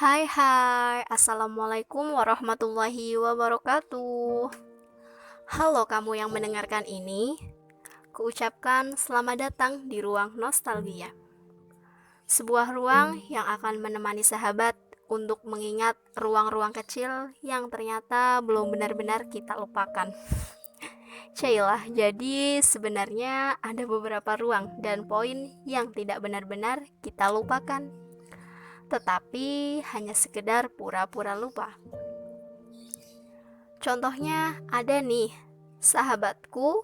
Hai, Assalamualaikum warahmatullahi wabarakatuh. Halo kamu yang mendengarkan ini, kuucapkan selamat datang di ruang nostalgia. Sebuah ruang yang akan menemani sahabat untuk mengingat ruang-ruang kecil yang ternyata belum benar-benar kita lupakan. Cailah, jadi sebenarnya ada beberapa ruang dan poin yang tidak benar-benar kita lupakan, tetapi hanya sekedar pura-pura lupa. Contohnya ada nih, sahabatku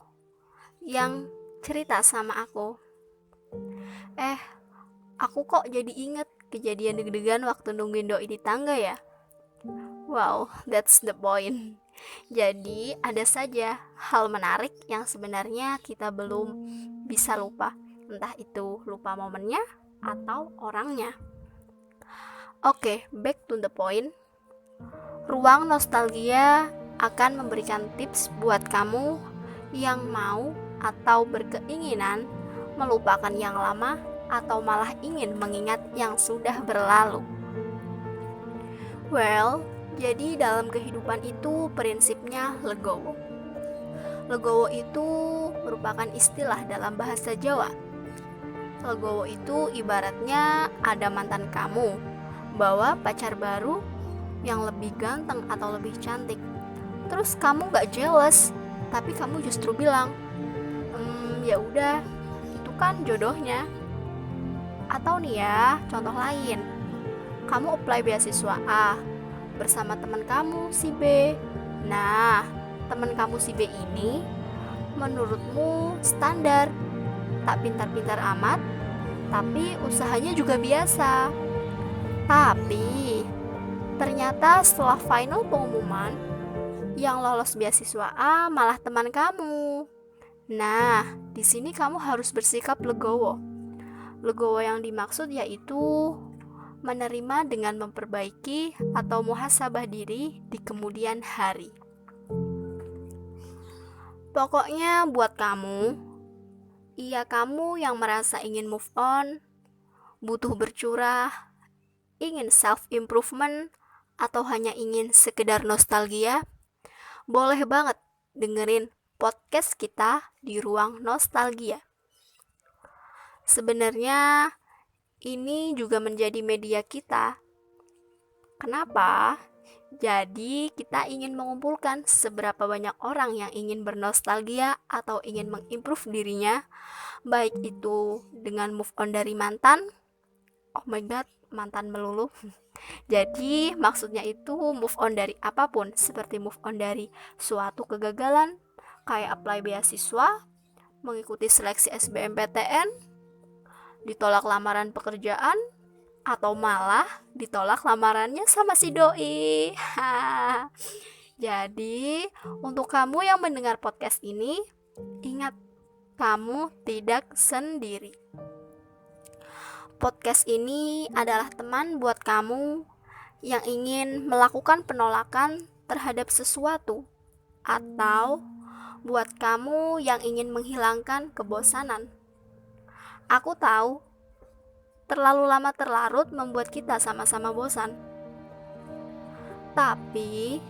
yang cerita sama aku. Eh, aku kok jadi inget kejadian deg-degan waktu nungguin doi di tangga ya? Wow, that's the point. Jadi ada saja hal menarik yang sebenarnya kita belum bisa lupa. Entah itu lupa momennya atau orangnya. Oke, back to the point. Ruang nostalgia akan memberikan tips buat kamu yang mau atau berkeinginan melupakan yang lama atau malah ingin mengingat yang sudah berlalu. Well, jadi dalam kehidupan itu prinsipnya legowo. Legowo itu merupakan istilah dalam bahasa Jawa. Legowo itu ibaratnya ada mantan kamu bawa pacar baru yang lebih ganteng atau lebih cantik. Terus kamu gak jealous, tapi kamu justru bilang, ya udah, itu kan jodohnya. Atau nih ya, contoh lain, kamu apply beasiswa A bersama teman kamu si B. Nah, teman kamu si B ini menurutmu standar, tak pintar-pintar amat, tapi usahanya juga biasa. Tapi ternyata setelah final pengumuman, yang lolos beasiswa A malah teman kamu. Nah, di sini kamu harus bersikap legowo. Legowo yang dimaksud yaitu menerima dengan memperbaiki atau muhasabah diri di kemudian hari. Pokoknya buat kamu, iya kamu yang merasa ingin move on, butuh bercurah, ingin self-improvement, atau hanya ingin sekedar nostalgia, boleh banget dengerin podcast kita di ruang nostalgia. Sebenarnya ini juga menjadi media kita. Kenapa? Jadi kita ingin mengumpulkan seberapa banyak orang yang ingin bernostalgia atau ingin mengimprove dirinya, baik itu dengan move on dari mantan. Oh my god, mantan melulu. Jadi maksudnya itu move on dari apapun, seperti move on dari suatu kegagalan, kayak apply beasiswa, mengikuti seleksi SBMPTN, ditolak lamaran pekerjaan, atau malah ditolak lamarannya sama si doi. Jadi untuk kamu yang mendengar podcast ini, ingat, kamu tidak sendiri. Podcast ini adalah teman buat kamu yang ingin melakukan penolakan terhadap sesuatu, atau buat kamu yang ingin menghilangkan kebosanan. Aku tahu, terlalu lama terlarut membuat kita sama-sama bosan. Tapi,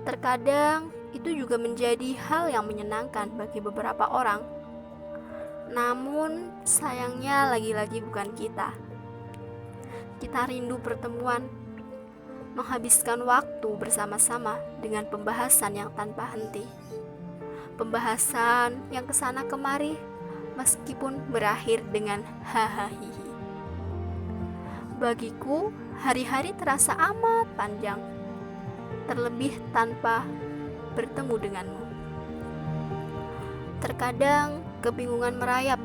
terkadang itu juga menjadi hal yang menyenangkan bagi beberapa orang. Namun, sayangnya lagi-lagi bukan kita. Kita rindu pertemuan, menghabiskan waktu bersama-sama dengan pembahasan yang tanpa henti. Pembahasan yang kesana kemari, meskipun berakhir dengan hahaha. Bagiku, hari-hari terasa amat panjang, terlebih tanpa bertemu denganmu. Terkadang kebingungan merayap,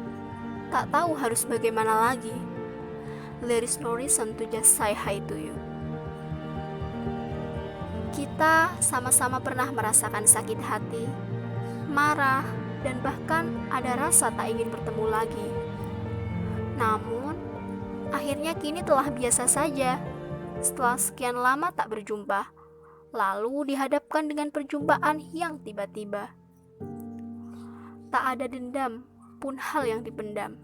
tak tahu harus bagaimana lagi. There is no reason to just say hi to you. Kita sama-sama pernah merasakan sakit hati, marah, dan bahkan ada rasa tak ingin bertemu lagi. Namun, akhirnya kini telah biasa saja. Setelah sekian lama tak berjumpa, lalu dihadapkan dengan perjumpaan yang tiba-tiba. Tak ada dendam pun hal yang dipendam.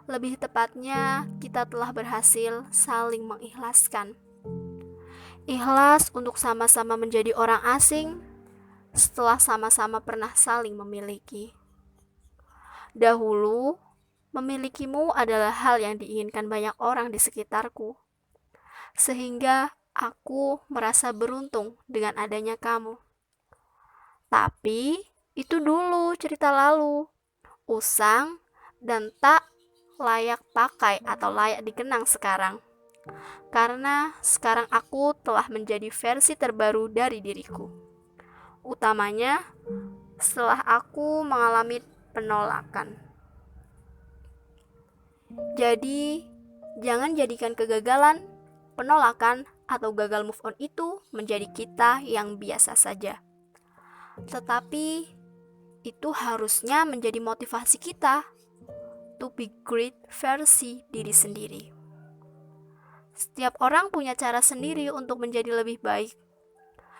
Lebih tepatnya, kita telah berhasil saling mengikhlaskan. Ikhlas untuk sama-sama menjadi orang asing setelah sama-sama pernah saling memiliki. Dahulu, memilikimu adalah hal yang diinginkan banyak orang di sekitarku, sehingga aku merasa beruntung dengan adanya kamu. Tapi, itu dulu cerita lalu, usang dan tak layak pakai atau layak dikenang sekarang. Karena sekarang aku telah menjadi versi terbaru dari diriku. Utamanya setelah aku mengalami penolakan. Jadi, jangan jadikan kegagalan, penolakan, atau gagal move on itu menjadi kita yang biasa saja. Tetapi, itu harusnya menjadi motivasi kita to be great versi diri sendiri. Setiap orang punya cara sendiri untuk menjadi lebih baik.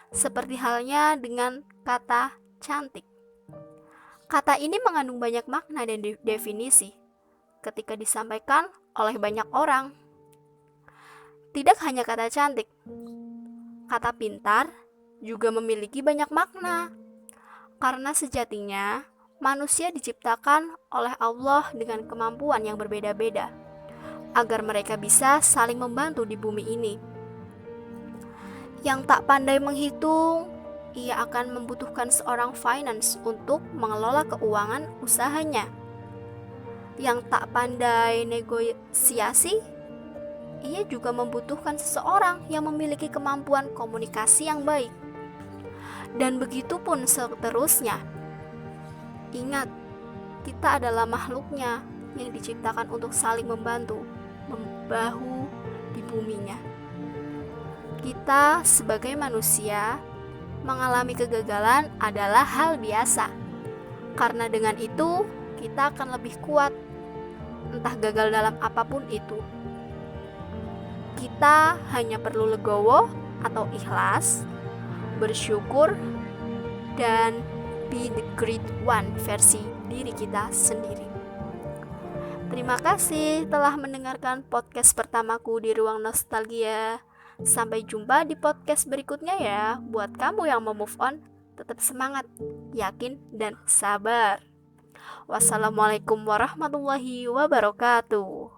Seperti halnya dengan kata cantik. Kata ini mengandung banyak makna dan definisi ketika disampaikan oleh banyak orang. Tidak hanya kata cantik, kata pintar juga memiliki banyak makna. Karena sejatinya manusia diciptakan oleh Allah dengan kemampuan yang berbeda-beda, agar mereka bisa saling membantu di bumi ini. Yang tak pandai menghitung, ia akan membutuhkan seorang finance untuk mengelola keuangan usahanya. Yang tak pandai negosiasi, ia juga membutuhkan seseorang yang memiliki kemampuan komunikasi yang baik. Dan begitu pun seterusnya. Ingat, kita adalah makhluknya yang diciptakan untuk saling membantu, membahu di buminya. Kita sebagai manusia mengalami kegagalan adalah hal biasa. Karena dengan itu, kita akan lebih kuat, entah gagal dalam apapun itu. Kita hanya perlu legowo atau ikhlas, bersyukur, dan be the great one versi diri kita sendiri. Terima kasih telah mendengarkan podcast pertamaku di Ruang Nostalgia. Sampai jumpa di podcast berikutnya ya. Buat kamu yang mau move on, tetap semangat, yakin, dan sabar. Wassalamualaikum warahmatullahi wabarakatuh.